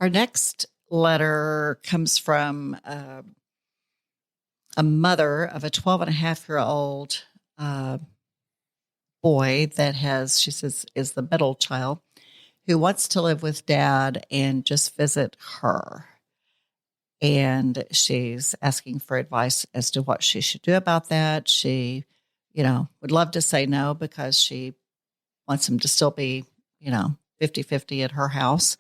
Our next letter comes from a mother of a 12-and-a-half-year-old boy that she says, is the middle child, who wants to live with dad and just visit her. And she's asking for advice as to what she should do about that. She, would love to say no because she wants him to still be, 50-50 at her house.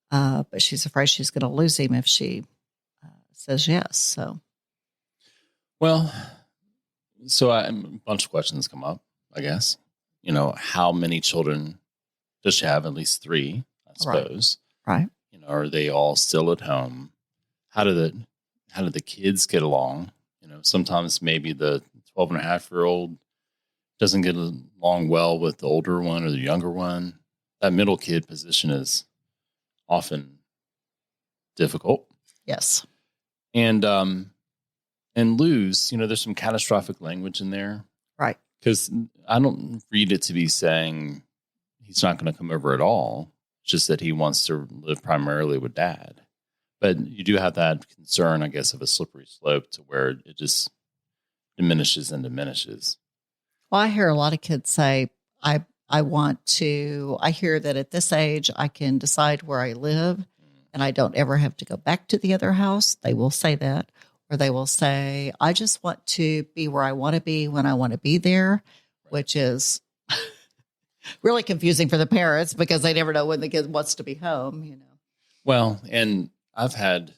But she's afraid she's going to lose him if she says yes. So, a bunch of questions come up, I guess. How many children does she have? At least 3, I suppose. Right. Are they all still at home? How do the kids get along? Sometimes maybe the 12-and-a-half-year-old doesn't get along well with the older one or the younger one. That middle kid position is often difficult. Yes. And lose, there's some catastrophic language in there. Right. Because I don't read it to be saying he's not going to come over at all. It's just that he wants to live primarily with dad. But you do have that concern, I guess, of a slippery slope to where it just diminishes and diminishes. Well, I hear a lot of kids say, I hear that at this age, I can decide where I live and I don't ever have to go back to the other house. They will say that. Or they will say, I just want to be where I want to be when I want to be there, which is really confusing for the parents because they never know when the kid wants to be home, Well, and I've had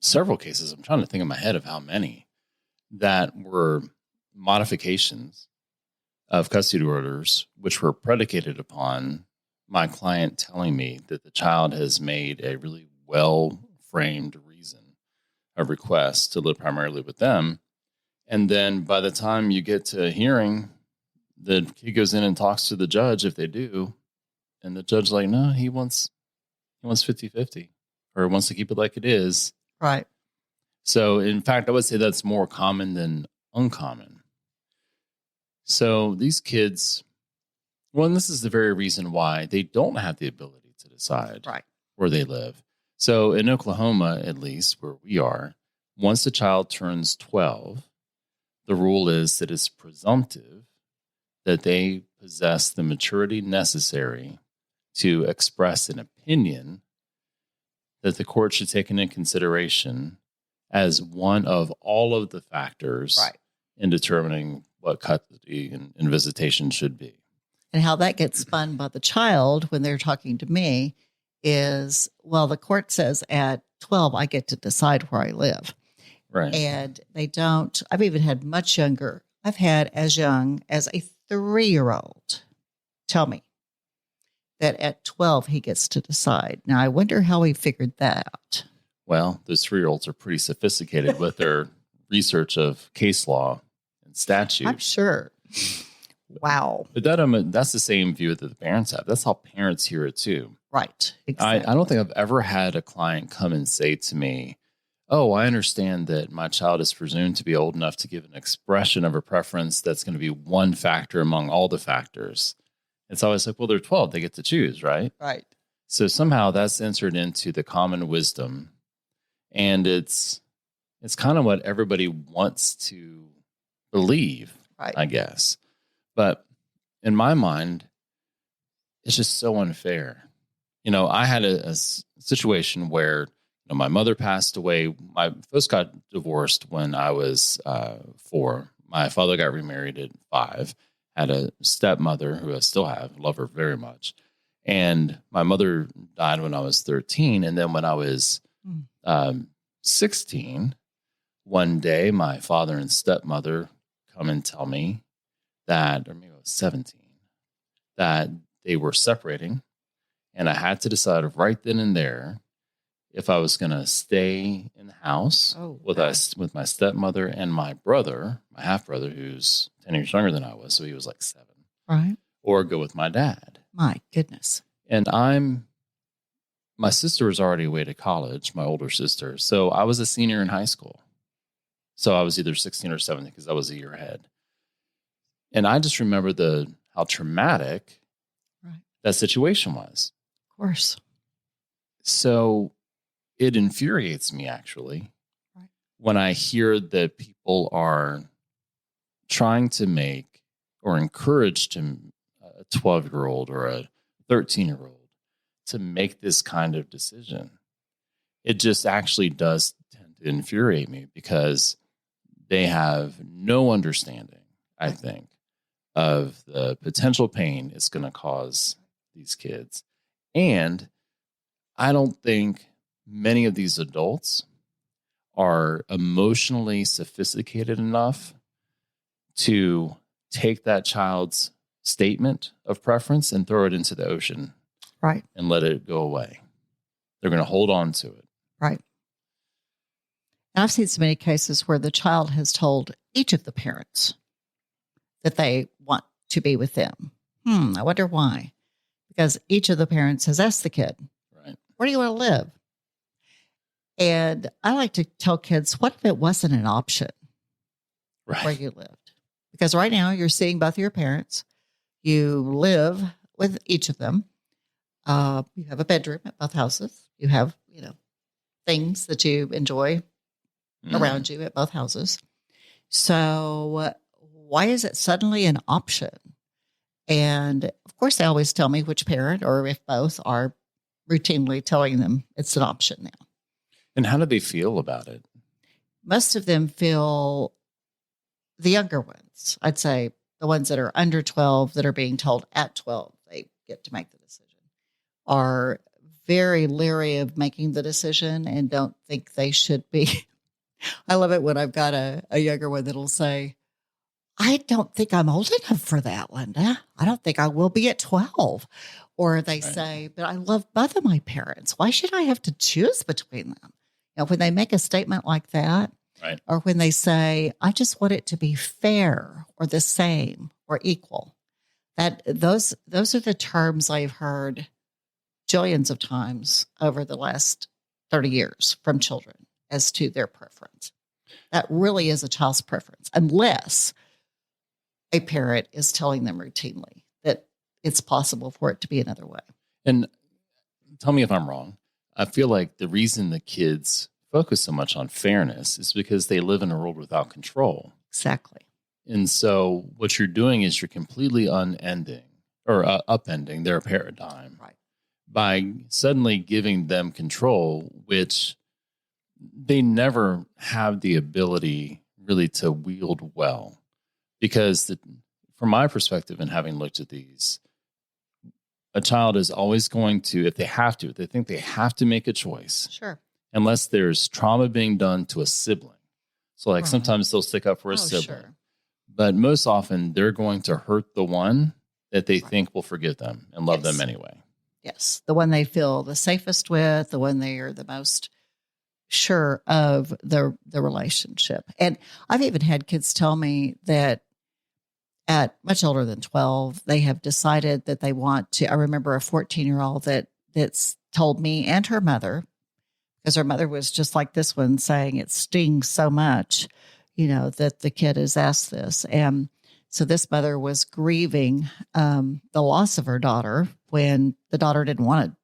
several cases, I'm trying to think in my head of how many, that were modifications of custody orders, which were predicated upon my client telling me that the child has made a really well-framed reason, a request to live primarily with them. And then by the time you get to a hearing, the kid goes in and talks to the judge if they do. And the judge's like, no, he wants 50-50 or wants to keep it like it is. Right. So in fact, I would say that's more common than uncommon. So these kids, and this is the very reason why they don't have the ability to decide where they live. So in Oklahoma, at least where we are, once the child turns 12, the rule is that it's presumptive that they possess the maturity necessary to express an opinion that the court should take into consideration as one of all of the factors in determining what custody and visitation should be. And how that gets spun by the child when they're talking to me is, well, the court says at 12, I get to decide where I live. Right. And they don't. I've even had much younger. I've had as young as a 3-year-old tell me that at 12, he gets to decide. Now, I wonder how he figured that out. Well, those 3-year-olds are pretty sophisticated with their research of case law and statute. I'm sure. Wow. But that's the same view that the parents have. That's how parents hear it too. Right. Exactly. I don't think I've ever had a client come and say to me, oh, I understand that my child is presumed to be old enough to give an expression of a preference that's going to be one factor among all the factors. It's always like, well, they're 12. They get to choose, right? Right. So somehow that's entered into the common wisdom. And it's kind of what everybody wants to believe, I guess. But in my mind, it's just so unfair. I had a situation where my mother passed away. My folks got divorced when I was 4. My father got remarried at 5. Had a stepmother who I still have, love her very much. And my mother died when I was 13. And then when I was 16, one day my father and stepmother come and tell me that, or maybe I was 17, that they were separating. And I had to decide right then and there if I was going to stay in the house with my stepmother and my brother, my half-brother, who's 10 years younger than I was, so he was like 7. Right. Or go with my dad. My goodness. And my sister was already away to college, my older sister. So I was a senior in high school. So I was either 16 or 17 because I was a year ahead. And I just remember how traumatic that situation was. Of course. So it infuriates me, actually, Right. when I hear that people are trying to make or encourage a 12-year-old or a 13-year-old to make this kind of decision. It just actually does tend to infuriate me because they have no understanding, I think, of the potential pain it's going to cause these kids. And I don't think many of these adults are emotionally sophisticated enough to take that child's statement of preference and throw it into the ocean, Right. and let it go away. They're going to hold on to it. Right. And I've seen so many cases where the child has told each of the parents that they want to be with them. I wonder why. Because each of the parents has asked the kid, Right. where do you want to live? And I like to tell kids, what if it wasn't an option Right. where you lived? Because right now you're seeing both of your parents. You live with each of them. You have a bedroom at both houses. You have, things that you enjoy around you at both houses. So why is it suddenly an option? And of course, they always tell me which parent, or if both, are routinely telling them it's an option now. And how do they feel about it? Most of them feel, the younger ones, I'd say the ones that are under 12 that are being told at 12 they get to make the decision, are very leery of making the decision and don't think they should be. I love it when I've got a younger one that'll say, I don't think I'm old enough for that, Linda. I don't think I will be at 12. Or they say, but I love both of my parents. Why should I have to choose between them? When they make a statement like that, Right. or when they say, I just want it to be fair or the same or equal, that those are the terms I've heard jillions of times over the last 30 years from children as to their preference. That really is a child's preference, unless a parent is telling them routinely that it's possible for it to be another way. And tell me if I'm wrong. I feel like the reason the kids focus so much on fairness is because they live in a world without control. Exactly. And so what you're doing is you're completely upending their paradigm, Right, by suddenly giving them control, which they never have the ability really to wield well. Because from my perspective, and having looked at these, a child is always going to, if they think they have to make a choice. Sure. Unless there's trauma being done to a sibling. So like sometimes they'll stick up for a sibling. Sure. But most often they're going to hurt the one that they think will forgive them and love them anyway. Yes. The one they feel the safest with, the one they are the most sure of the relationship. And I've even had kids tell me that at much older than 12, they have decided that they want to. I remember a 14-year-old that's told me and her mother, because her mother was just like this one, saying it stings so much, that the kid has asked this. And so this mother was grieving the loss of her daughter when the daughter didn't want to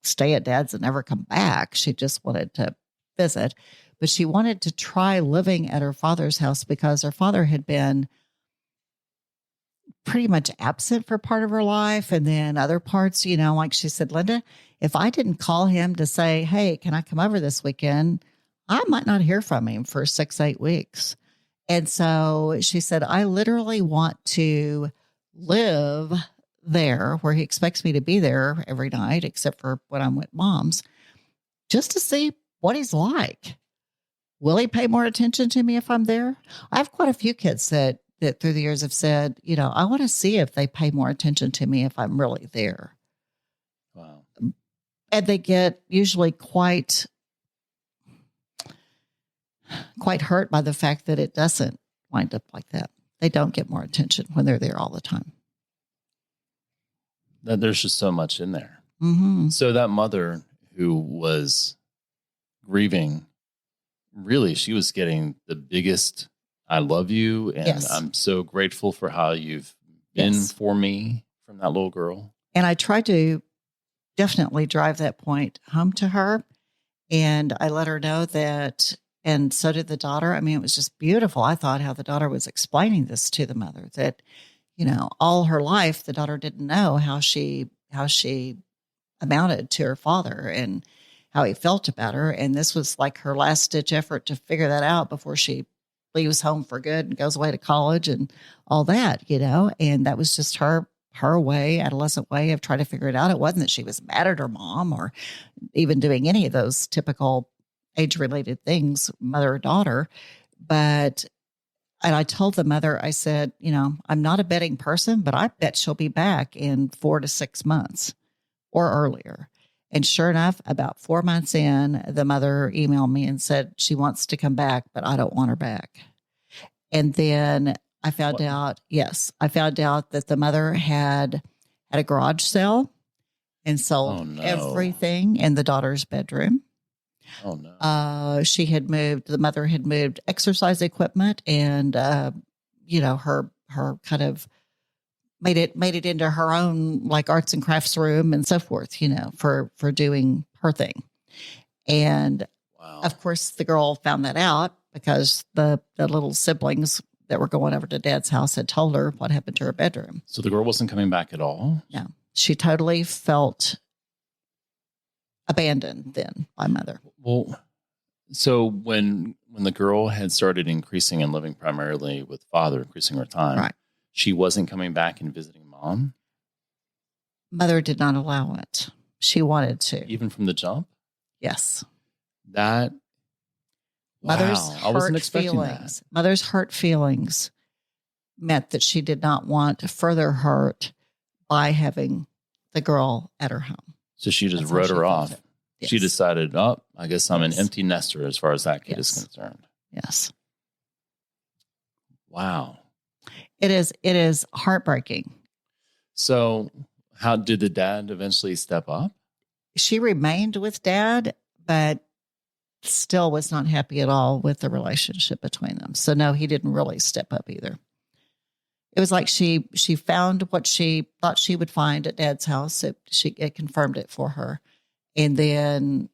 stay at dad's and never come back. She just wanted to visit. But she wanted to try living at her father's house because her father had been pretty much absent for part of her life. And then other parts, like she said, Linda, if I didn't call him to say, hey, can I come over this weekend? I might not hear from him for 6-8 weeks. And so she said, I literally want to live there where he expects me to be there every night, except for when I'm with mom's, just to see what he's like. Will he pay more attention to me if I'm there? I have quite a few kids that through the years have said, I want to see if they pay more attention to me if I'm really there. Wow. And they get usually quite hurt by the fact that it doesn't wind up like that. They don't get more attention when they're there all the time. There's just so much in there. Mm-hmm. So that mother who was grieving, really, she was getting the biggest I love you, and I'm so grateful for how you've been for me from that little girl. And I try to definitely drive that point home to her. And I let her know that, and so did the daughter. I mean, it was just beautiful. I thought how the daughter was explaining this to the mother, that, all her life, the daughter didn't know how she amounted to her father and how he felt about her. And this was like her last ditch effort to figure that out before she leaves home for good and goes away to college and all that, and that was just her way, adolescent way of trying to figure it out. It wasn't that she was mad at her mom or even doing any of those typical age-related things, mother or daughter. And I told the mother, I said, I'm not a betting person, but I bet she'll be back in 4 to 6 months or earlier. And sure enough, about 4 months in, the mother emailed me and said she wants to come back, but I don't want her back. And then I found out that the mother had a garage sale and sold everything in the daughter's bedroom. Oh no! The mother had moved exercise equipment and, her kind of made it into her own like arts and crafts room and so forth, for doing her thing. And of course the girl found that out because the little siblings that were going over to Dad's house had told her what happened to her bedroom. So the girl wasn't coming back at all? No. She totally felt abandoned then by mother. Well, so when the girl had started increasing and living primarily with father, increasing her time, right, she wasn't coming back and visiting mom? Mother did not allow it. She wanted to. Even from the jump? Yes. I wasn't expecting that. Mother's hurt feelings meant that she did not want further hurt by having the girl at her home. So she just wrote her off. Yes. She decided, I guess I'm an empty nester as far as that kid is concerned. Yes. Wow. It is heartbreaking. So how did the dad eventually step up? She remained with Dad, but still was not happy at all with the relationship between them. So no, he didn't really step up either. It was like she found what she thought she would find at Dad's house. It confirmed it for her. And then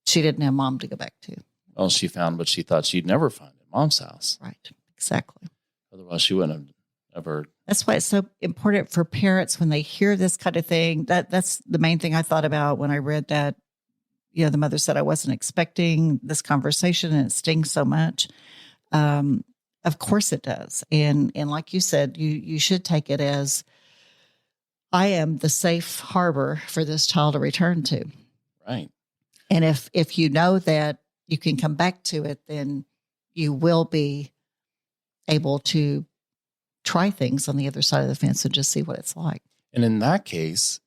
she didn't have mom to go back to. Well, she found what she thought she'd never find at mom's house. Right. Exactly. Otherwise she wouldn't have ever. That's why it's so important for parents when they hear this kind of thing. That's the main thing I thought about when I read that. The mother said, I wasn't expecting this conversation and it stings so much. Of course it does. And like you said, you should take it as I am the safe harbor for this child to return to. Right. And if you know that you can come back to it, then you will be able to try things on the other side of the fence and just see what it's like. And in that case,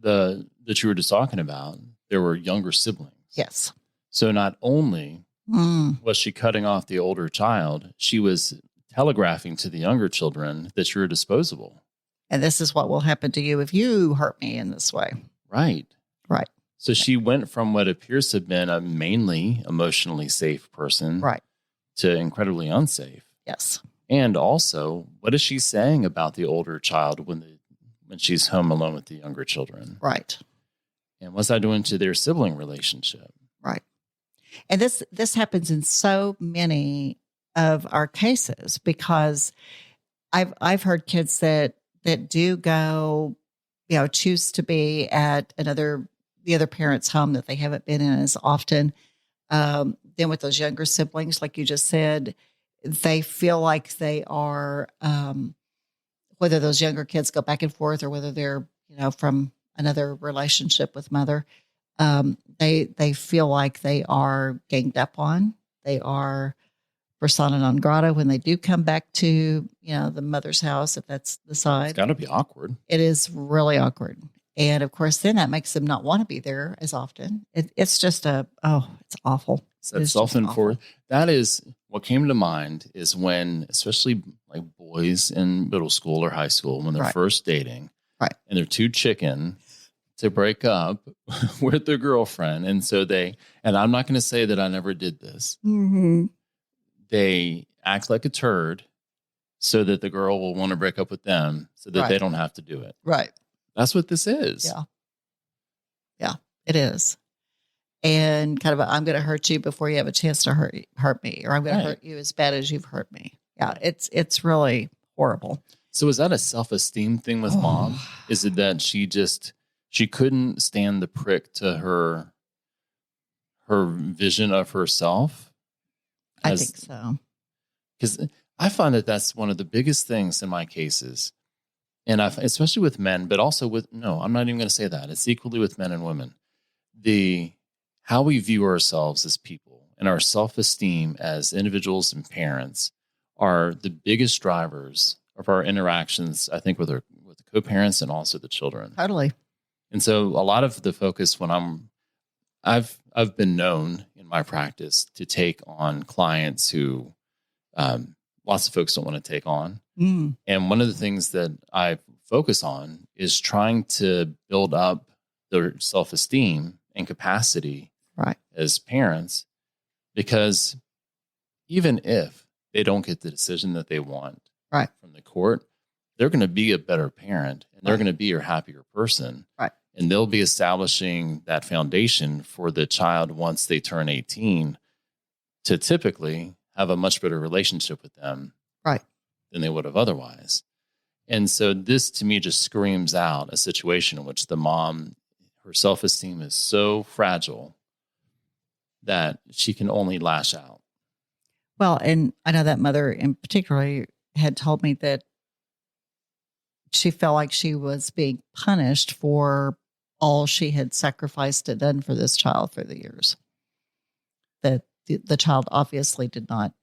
that you were just talking about, there were younger siblings. Yes. So not only was she cutting off the older child, she was telegraphing to the younger children that you're disposable. And this is what will happen to you if you hurt me in this way. Right. Right. So she went from what appears to have been a mainly emotionally safe person to incredibly unsafe. Yes. And also, what is she saying about the older child when she's home alone with the younger children? Right. And what's that doing to their sibling relationship? Right. And this happens in so many of our cases because I've heard kids that do go, choose to be at the other parent's home that they haven't been in as often. Then with those younger siblings, like you just said, they feel like they are, whether those younger kids go back and forth or whether they're, from another relationship with mother, they feel like they are ganged up on. They are persona non grata when they do come back to, the mother's house, if that's the side. It's got to be awkward. It is really awkward. And of course, then that makes them not want to be there as often. It's just it's awful. That's self-enforced. That is what came to mind is when, especially like boys in middle school or high school, when they're first dating, and they're too chicken to break up with their girlfriend. And so and I'm not going to say that I never did this. Mm-hmm. They act like a turd so that the girl will want to break up with them so that they don't have to do it. Right. That's what this is. Yeah. Yeah, it is. And kind of I'm going to hurt you before you have a chance to hurt me, or I'm going to hurt you as bad as you've hurt me. Yeah, it's really horrible. So is that a self-esteem thing with mom? Is it that she couldn't stand the prick to her vision of herself? I think so. Because I find that that's one of the biggest things in my cases. And especially with men, but also I'm not even going to say that. It's equally with men and women. How we view ourselves as people and our self-esteem as individuals and parents are the biggest drivers of our interactions, I think, with the co-parents and also the children. Totally. And so a lot of the focus when I've been known in my practice to take on clients who lots of folks don't want to take on. Mm. And one of the things that I focus on is trying to build up their self-esteem and capacity as parents, because even if they don't get the decision that they want from the court, they're going to be a better parent and they're going to be a happier person. Right. And they'll be establishing that foundation for the child once they turn 18 to typically have a much better relationship with them than they would have otherwise. And so this to me just screams out a situation in which the mom, her self-esteem is so fragile that she can only lash out. Well, and I know that mother in particular had told me that she felt like she was being punished for all she had sacrificed and done for this child for the years. That the child obviously did not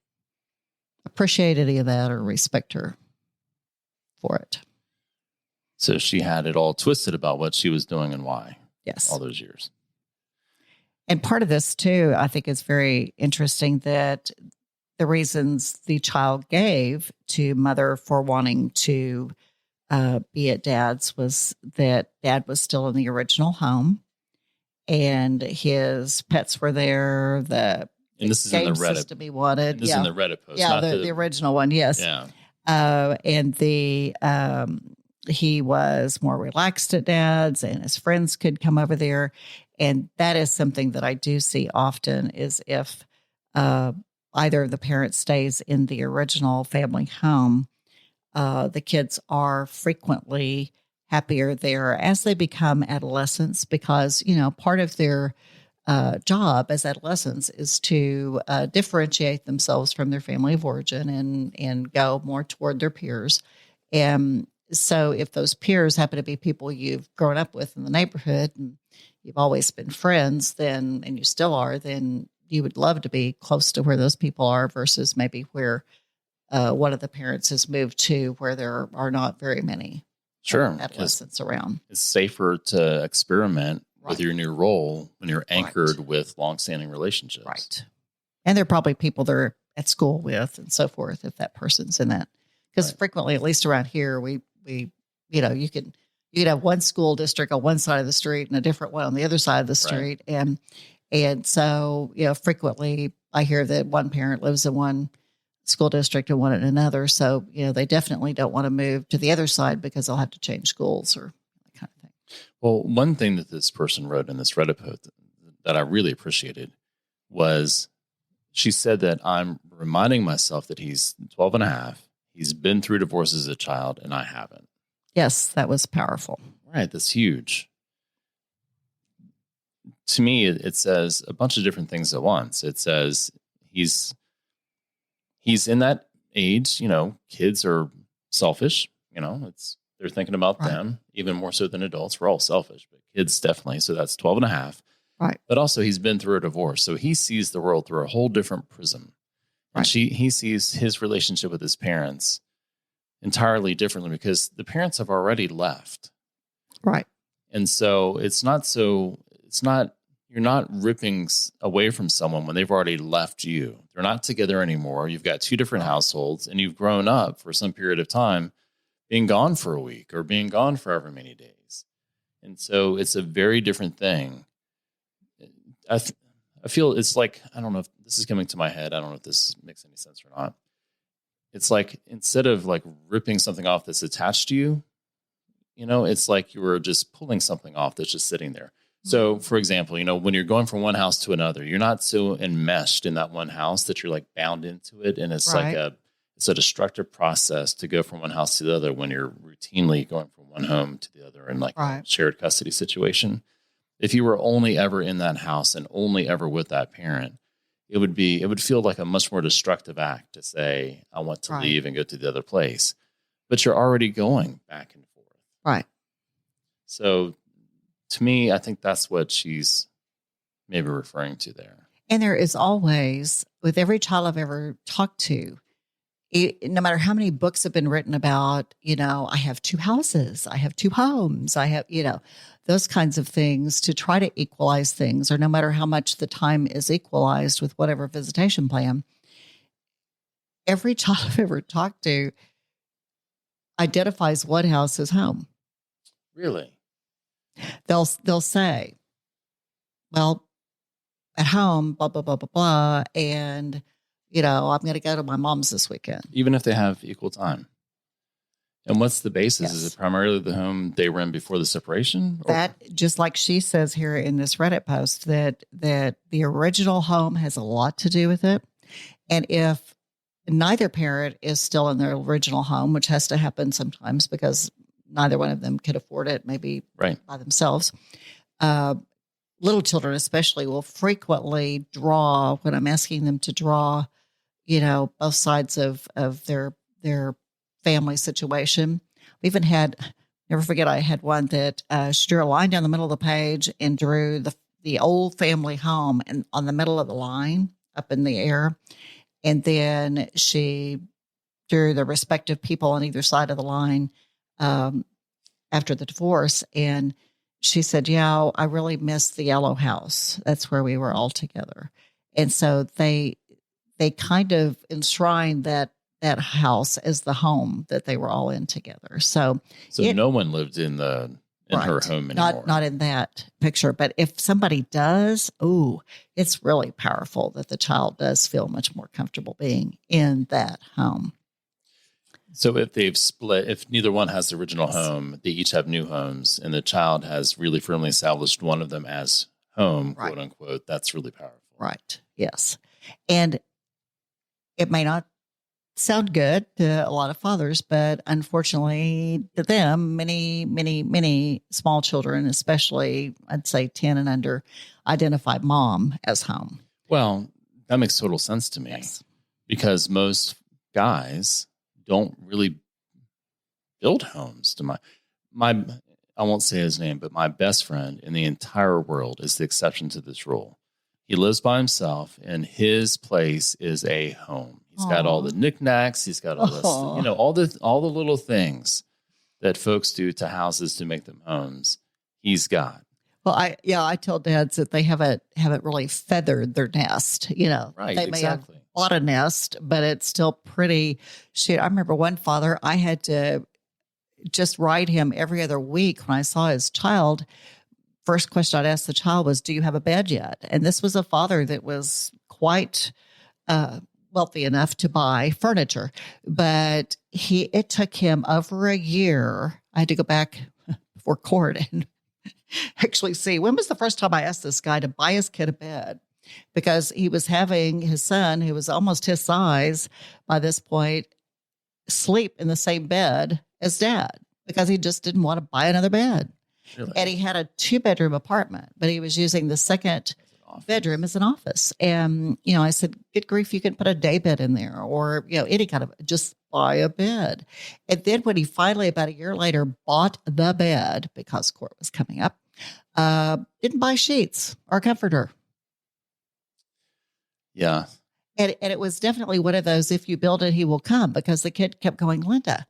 appreciate any of that or respect her for it. So she had it all twisted about what she was doing and why. Yes. All those years. And part of this too, I think is very interesting that the reasons the child gave to mother for wanting to be at dad's was that dad was still in the original home and his pets were there. And this is in the Reddit system he wanted. This is in the Reddit post. Yeah, the original one. Yes. Yeah. And he was more relaxed at dad's and his friends could come over there. And that is something that I do see often is if either the parent stays in the original family home, the kids are frequently happier there as they become adolescents because, part of their job as adolescents is to differentiate themselves from their family of origin and go more toward their peers. And so if those peers happen to be people you've grown up with in the neighborhood and you've always been friends, and you still are, then you would love to be close to where those people are versus maybe where one of the parents has moved to where there are not very many adolescents around. It's safer to experiment with your new role when you're anchored with longstanding relationships. Right. And there are probably people they're at school with and so forth if that person's in that. Because frequently, at least around here, we you could have one school district on one side of the street and a different one on the other side of the street. Right. And so, frequently I hear that one parent lives in one school district and one in another. So, they definitely don't want to move to the other side because they'll have to change schools or that kind of thing. Well, one thing that this person wrote in this Reddit post that I really appreciated was she said that I'm reminding myself that he's 12 and a half. He's been through divorce as a child and I haven't. Yes, that was powerful. Right. That's huge. To me, it says a bunch of different things at once. It says he's in that age, kids are selfish, they're thinking about them even more so than adults. We're all selfish, but kids definitely. So that's 12 and a half. Right. But also he's been through a divorce. So he sees the world through a whole different prism. And he sees his relationship with his parents entirely differently because the parents have already left. Right. And so you're not ripping away from someone when they've already left you. They're not together anymore. You've got two different households and you've grown up for some period of time being gone for a week or being gone for however many days. And so it's a very different thing. I feel it's like, I don't know if this is coming to my head. I don't know if this makes any sense or not. It's like, instead of like ripping something off that's attached to you, it's like you were just pulling something off that's just sitting there. So, for example, when you're going from one house to another, you're not so enmeshed in that one house that you're like bound into it. And it's like Right. it's a destructive process to go from one house to the other when you're routinely going from one home to the other in like a Right. shared custody situation. If you were only ever in that house and only ever with that parent, it would feel like a much more destructive act to say, I want to Right. leave and go to the other place. But you're already going back and forth. Right. So to me, I think that's what she's maybe referring to there. And there is always, with every child I've ever talked to, no matter how many books have been written about, I have two houses, I have two homes, I have, those kinds of things to try to equalize things, or no matter how much the time is equalized with whatever visitation plan, every child I've ever talked to identifies what house is home. Really? They'll say, well, at home, blah, blah, blah, blah, blah. And, I'm going to go to my mom's this weekend. Even if they have equal time. And what's the basis? Yes. Is it primarily the home they were in before the separation? That, just like she says here in this Reddit post, that the original home has a lot to do with it. And if neither parent is still in their original home, which has to happen sometimes because neither one of them could afford it, maybe Right. by themselves, little children especially will frequently draw, when I'm asking them to draw, both sides of their family situation. We even had, never forget, I had one that she drew a line down the middle of the page and drew the old family home and on the middle of the line up in the air. And then she drew the respective people on either side of the line after the divorce. And she said, yeah, I really miss the yellow house. That's where we were all together. And so they kind of enshrined that house as the home that they were all in together. So no one lived in her home anymore. Not in that picture. But if somebody does, it's really powerful that the child does feel much more comfortable being in that home. So if they've split, if neither one has the original home, they each have new homes, and the child has really firmly established one of them as home, Right. quote unquote, that's really powerful. Right. Yes. And it may not sound good to a lot of fathers, but unfortunately to them, many, many, many small children, especially I'd say 10 and under, identify mom as home. Well, that makes total sense to me. Yes. Because most guys don't really build homes. To my I won't say his name, but my best friend in the entire world is the exception to this rule. He lives by himself, and his place is a home. He's got all the knickknacks. He's got all this, all the little things that folks do to houses to make them homes. He's got. Well, I tell dads that they haven't really feathered their nest. Right, they may have exactly. bought a nest, but it's still pretty. I remember one father, I had to just ride him every other week when I saw his child. First question I'd ask the child was, do you have a bed yet? And this was a father that was quite wealthy enough to buy furniture, but it took him over a year. I had to go back before court and actually see, when was the first time I asked this guy to buy his kid a bed? Because he was having his son, who was almost his size by this point, sleep in the same bed as dad because he just didn't want to buy another bed. Really? And he had a 2-bedroom apartment, but he was using the second bedroom as an office. And, I said, good grief, you can put a day bed in there or, any kind of, just buy a bed. And then when he finally, about a year later, bought the bed because court was coming up, didn't buy sheets or comforter. Yeah. And it was definitely one of those, if you build it, he will come, because the kid kept going, Linda,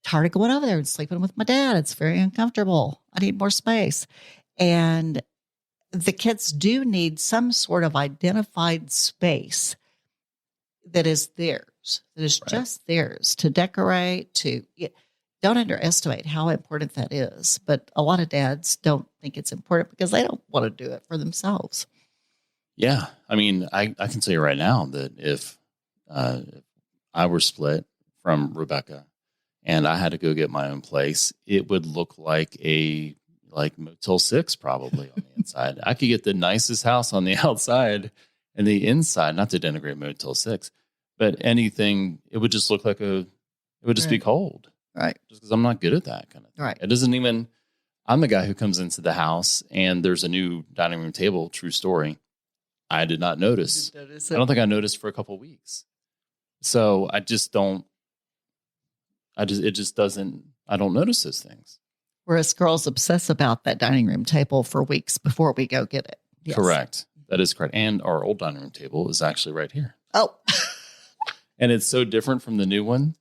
tired of going over there and sleeping with my dad. It's very uncomfortable. I need more space. And the kids do need some sort of identified space that is theirs, that is just theirs to decorate, don't underestimate how important that is. But a lot of dads don't think it's important because they don't want to do it for themselves. Yeah. I mean, I can tell you right now that if I were split from Rebecca and I had to go get my own place, it would look like like Motel 6 probably on the inside. I could get the nicest house on the outside and the inside, not to denigrate Motel 6, but anything, it would just look like it would just be cold. Right. Just because I'm not good at that kind of thing. Right. It doesn't even, I'm the guy who comes into the house and there's a new dining room table, true story. I did not notice. I don't think I noticed for a couple of weeks. So I don't notice those things. Whereas girls obsess about that dining room table for weeks before we go get it. Yes. Correct. That is correct. And our old dining room table is actually right here. Oh. And it's so different from the new one.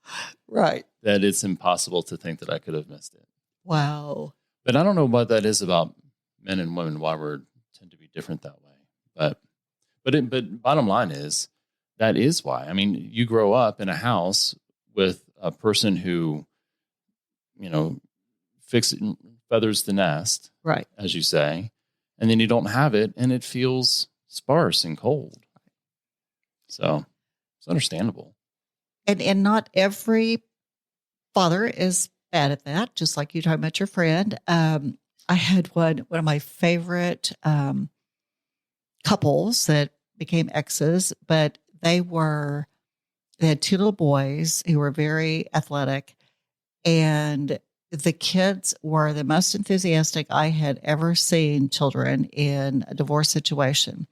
Right. That it's impossible to think that I could have missed it. Wow. But I don't know what that is about men and women, why we tend to be different that way. But bottom line is, that is why. I mean, you grow up in a house with a person who, feathers the nest, right, as you say, and then you don't have it, and it feels sparse and cold. So it's understandable. And not every father is bad at that. Just like you talking about your friend. I had one of my favorite couples that became exes, but they had two little boys who were very athletic, and the kids were the most enthusiastic I had ever seen children in a divorce situation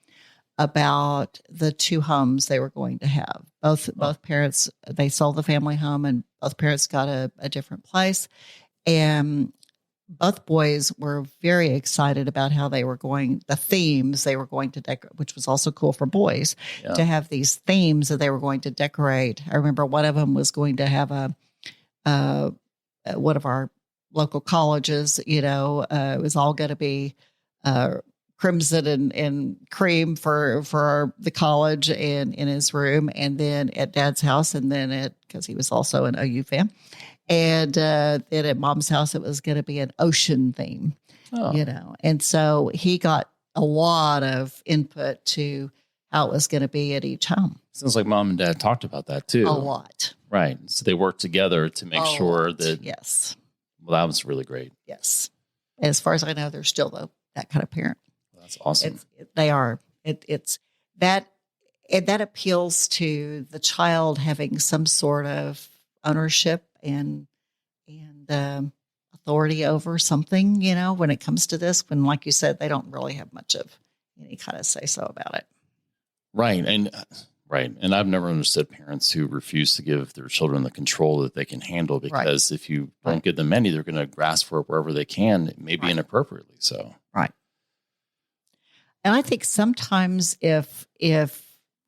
about the two homes they were going to have. Both parents, they sold the family home, and both parents got a different place. And both boys were very excited about how the themes they were going to decorate, which was also cool for boys to have these themes that they were going to decorate. I remember one of them was going to have one of our local colleges, it was all going to be crimson and cream for the college and in his room, and then at Dad's house, and then because he was also an OU fan. And then at Mom's house, it was going to be an ocean theme, And so he got a lot of input to how it was going to be at each home. Sounds like Mom and Dad talked about that too. A lot. Right. So they worked together to make sure that. Yes. Well, that was really great. Yes. As far as I know, they're still that kind of parent. Well, that's awesome. They are. It's that. And that appeals to the child having some sort of ownership and authority over something, when it comes to this, when, like you said, they don't really have much of any kind of say so about it. Right. And I've never understood parents who refuse to give their children the control that they can handle, because if you don't give them any, they're going to grasp for it wherever they can, maybe inappropriately. So, right. And I think sometimes if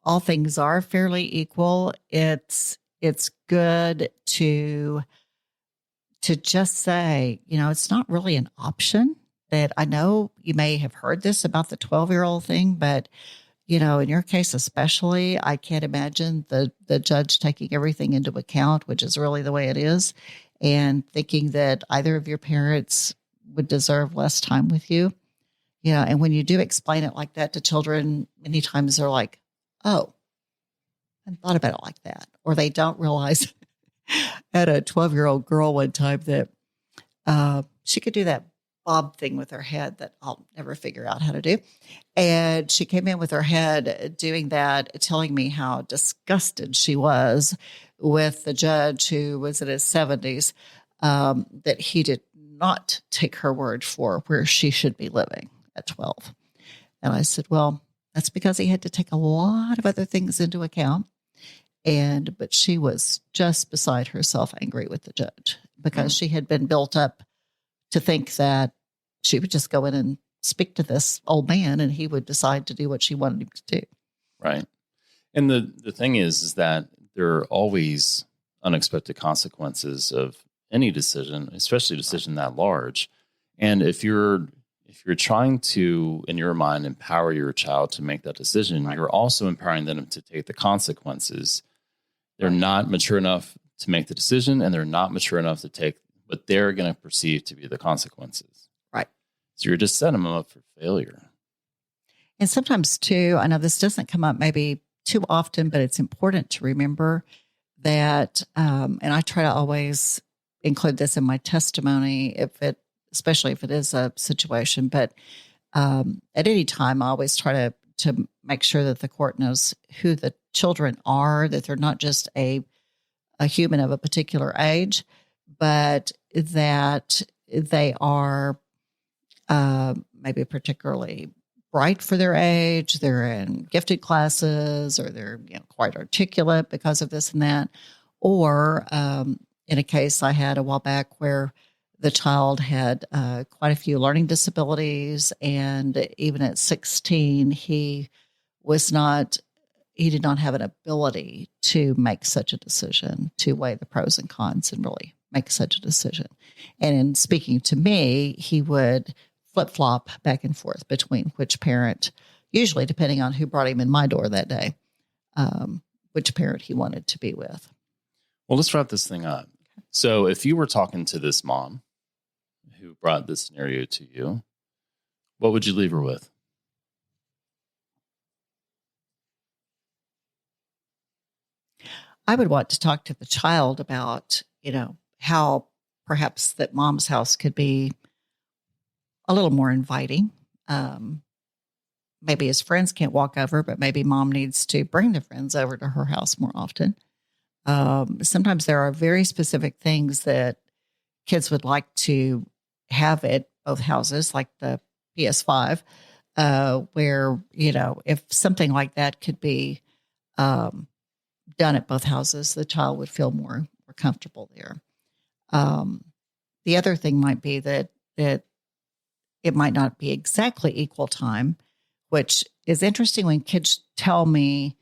all things are fairly equal, it's good to just say, it's not really an option. That I know you may have heard this about the 12-year-old thing, but in your case especially, I can't imagine the judge taking everything into account, which is really the way it is, and thinking that either of your parents would deserve less time with you. And when you do explain it like that to children, many times they're like, oh, I hadn't thought about it like that. Or they don't realize. I had a 12-year-old girl one time that she could do that bob thing with her head that I'll never figure out how to do. And she came in with her head doing that, telling me how disgusted she was with the judge who was in his 70s, that he did not take her word for where she should be living at 12. And I said, well, that's because he had to take a lot of other things into account. But she was just beside herself angry with the judge because she had been built up to think that she would just go in and speak to this old man and he would decide to do what she wanted him to do. Right. And the thing is that there are always unexpected consequences of any decision, especially a decision that large. And if you're trying to, in your mind, empower your child to make that decision, you're also empowering them to take the consequences. They're not mature enough to make the decision, and they're not mature enough to take what they're going to perceive to be the consequences. Right. So you're just setting them up for failure. And sometimes, too, I know this doesn't come up maybe too often, but it's important to remember that, and I try to always include this in my testimony, if it especially if it is a situation. But at any time, I always try to make sure that the court knows who the children are, that they're not just a human of a particular age, but that they are maybe particularly bright for their age. They're in gifted classes, or they're quite articulate because of this and that. Or in a case I had a while back where the child had quite a few learning disabilities, and even at 16, he did not have an ability to make such a decision, to weigh the pros and cons and really make such a decision. And in speaking to me, he would flip-flop back and forth between which parent, usually depending on who brought him in my door that day, which parent he wanted to be with. Well, let's wrap this thing up. So if you were talking to this mom who brought this scenario to you, what would you leave her with? I would want to talk to the child about, how perhaps that mom's house could be a little more inviting. Maybe his friends can't walk over, but maybe mom needs to bring the friends over to her house more often. Sometimes there are very specific things that kids would like to have at both houses, like the PS5, where, if something like that could be done at both houses, the child would feel more comfortable there. The other thing might be that it might not be exactly equal time, which is interesting when kids tell me,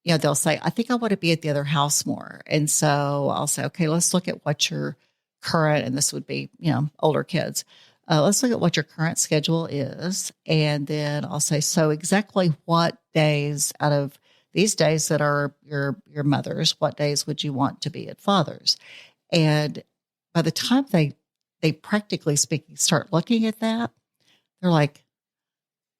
they'll say, I think I want to be at the other house more. And so I'll say, okay, let's look at what your current, and this would be, older kids. Let's look at what your current schedule is. And then I'll say, so exactly what days out of these days that are your mother's, what days would you want to be at father's? And by the time they practically speaking start looking at that, they're like,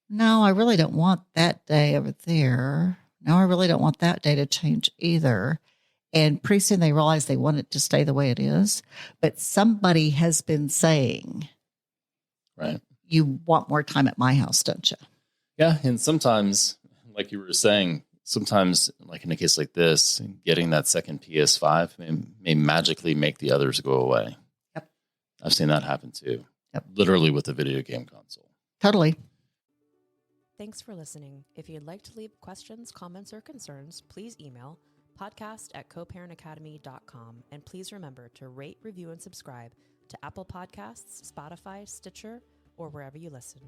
no, I really don't want that day over there. No, I really don't want that day to change either. And pretty soon they realize they want it to stay the way it is. But somebody has been saying, right, you want more time at my house, don't you? Yeah. And sometimes, like you were saying, sometimes, like in a case like this, getting that second PS5 may magically make the others go away. Yep. I've seen that happen too. Yep. Literally with a video game console. Totally. Thanks for listening. If you'd like to leave questions, comments, or concerns, please email podcast@coparentacademy.com. And please remember to rate, review, and subscribe to Apple Podcasts, Spotify, Stitcher, or wherever you listen.